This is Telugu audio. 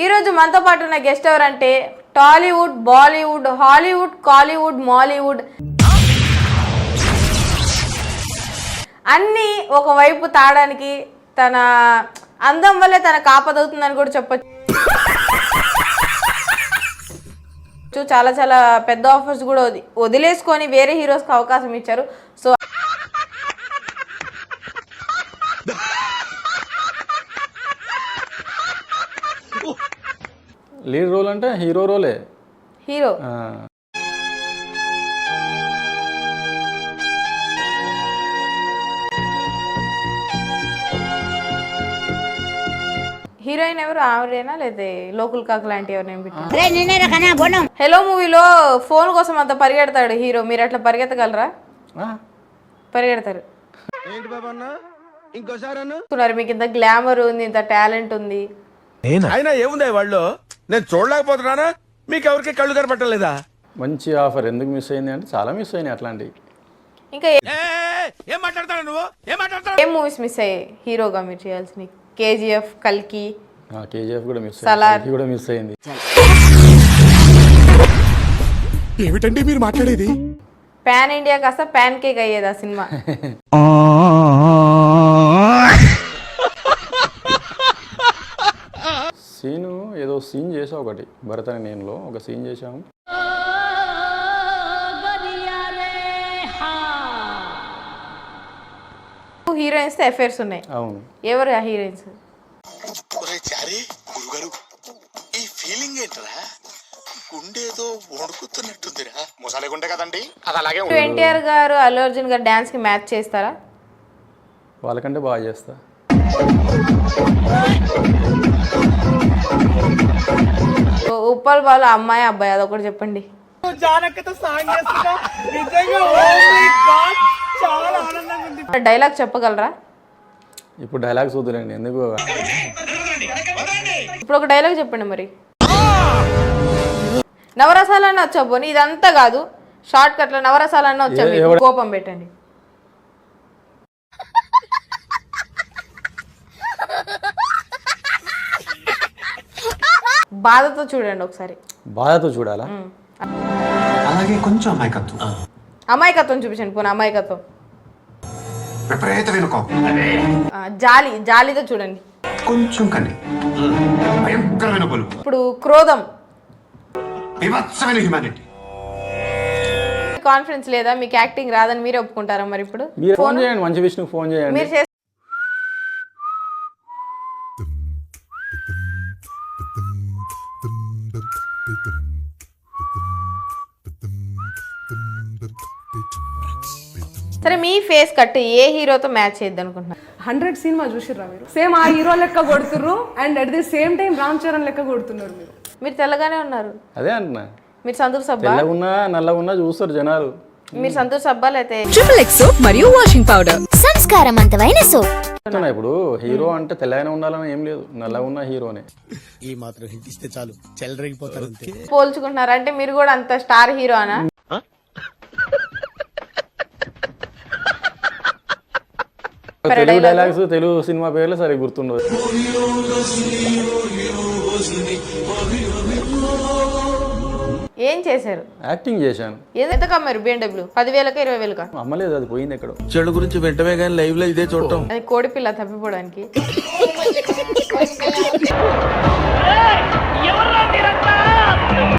ఈరోజు మనతో పాటు ఉన్న గెస్ట్ ఎవరంటే టాలీవుడ్, బాలీవుడ్, హాలీవుడ్, కాలీవుడ్, మాలీవుడ్ అన్నీ ఒకవైపు తాడానికి తన అందం వల్లే తన కాపదవుతుందని కూడా చెప్పచ్చు. చాలా చాలా పెద్ద ఆఫర్స్ కూడా వదిలేసుకొని వేరే హీరోస్కి అవకాశం ఇచ్చారు. సో లీడ్ రోల్ అంటే హీరో రోలే. హీరో హీరోయిన్ ఎవరు? ఆవిడేనా లేదా లోకల్ కాక్ లాంటి ఎవరిని? హలో మూవీలో ఫోన్ కోసం అంత పరిగెడతాడు హీరో, మీరు అట్లా పరిగెత్తగలరా? పరిగెడతారు. మీకు ఇంత గ్లామర్ ఉంది, ఇంత టాలెంట్ ఉంది, అయినా ఏముంది వాళ్ళు? నేను చూడలేకపోతున్నానా? మీకు ఎవరికి కళ్ళు కనపట్టలేదా? మంచి ఆఫర్ ఎందుకు మిస్ అయింది అంటే చాలా మిస్ అయినాయి అట్లాంటివి. ఇంకా ఏం మాట్లాడతాడు నువ్వు? ఏం మూవీస్ మిస్ అయ్యాయి హీరోగా మీరు చేయాల్సినవి? కేజీఎఫ్, కల్కి, కేజీఎఫ్ కూడా మిస్ సలార్ కూడా మిస్ అయింది. ఏమిటండి మీరు మాట్లాడేది? పాన్ ఇండియా కాస్త పాన్ కేక్ అయ్యేది ఆ సినిమా. సీను ఏదో సీన్ చేసావు ఒకటి, భరత్ అని నేనులో ఒక సీన్ చేసాము. హీరోయిన్స్ అఫైర్స్ ఉన్నాయి. అవును. ఎవరు ఆ హీరోయిన్స్? ఈ ఫీలింగ్ ఏంట్రా? గుండేదో వణుకుతున్నట్టుందిరా. ముసాలి గుండె కదండి, అది అలాగే. ఎన్టీఆర్ గారు, అల్లు అర్జున్ గారు డాన్స్ కి మ్యాచ్ చేస్తారా? వాళ్ళకంటే బాగా చేస్తా. ఉప్పల్ బాలు అమ్మాయి అబ్బాయి అదొకటి చెప్పండి. డైలాగ్ చెప్పగలరా? ఇప్పుడు డైలాగ్స్ వద్దులేండి, ఎందుకు. ఇప్పుడు ఒక డైలాగ్ చెప్పండి మరి. నవరసాలన్నా వచ్చా పోనీ, ఇదంతా కాదు, షార్ట్ కట్ లో నవరసాలన్నా వచ్చా, కోపం పెట్టండి. బాధతో చూడండి ఒకసారి. బాధతో చూడాలా? అలాగే కొంచెం అమాయకత్వం. అమాయకత్వం చూపించండి పోనీ. అమాయకత్వం, విపరీత వినుకో, జాలి, జాలితో చూడండి. కొంచెం కని, భయంకర వినుకోలు. ఇప్పుడు క్రోధం, వివత్సమైన హ్యూమానిటీ. కాన్ఫిడెన్స్ లేదా? మీకు యాక్టింగ్ రాదని మీరే ఒప్పుకుంటారా? మరి ఇప్పుడు మీరు ఫోన్ చేయండి, మంచి విష్ణుకు ఫోన్ చేయండి. మీరు సరే, మీ ఫేస్ కట్ ఏ హీరోతో మ్యాచ్ చేద్దాం అనుకుంటున్నారు? 100 సినిమా చూసిర్రా మీరు? సేమ్ ఆ హీరో లెక్క కొడుతుర్రు and at the same time Ram Charan లెక్క కొడుతున్నారు మీరు. మీరు తెల్లగానే ఉన్నారు. అదే అంటున్నా, మీరు సంతూర్ సబ్బా? తెల్లగున్నా నల్లగున్నా చూస్తారు జనాలు. మీరు సంతూర్ సబ్బా అయితే ట్రిపుల్ ఎక్స్ సోప్ మరియు వాషింగ్ పౌడర్, సంస్కారవంతమైన సోప్. ఇప్పుడు హీరో అంటే తెల్లగానే ఉండాలని ఏం లేదు, నల్లగున్నా హీరోనే. ఈ మాత్రం హిట్ ఇస్తే చాలు, చెలరేగిపోతారు. పోల్చుకుంటున్నారు అంటే మీరు కూడా అంత స్టార్ హీరో అనా? తెలుగు డైలాగ్స్, తెలుగు సినిమా పేర్లు సరే గుర్తుండదు. ఏం చేశారు? యాక్టింగ్ చేశాను. ఎంత కమ్మారు? BMW 10,000కా 20,000కా? అమ్మలేదు, అది పోయింది ఎక్కడో. చెడు గురించి వెంటనే కానీ లైవ్ లో ఇదే చూడటం. అది కోడి పిల్ల తప్పిపోవడానికి.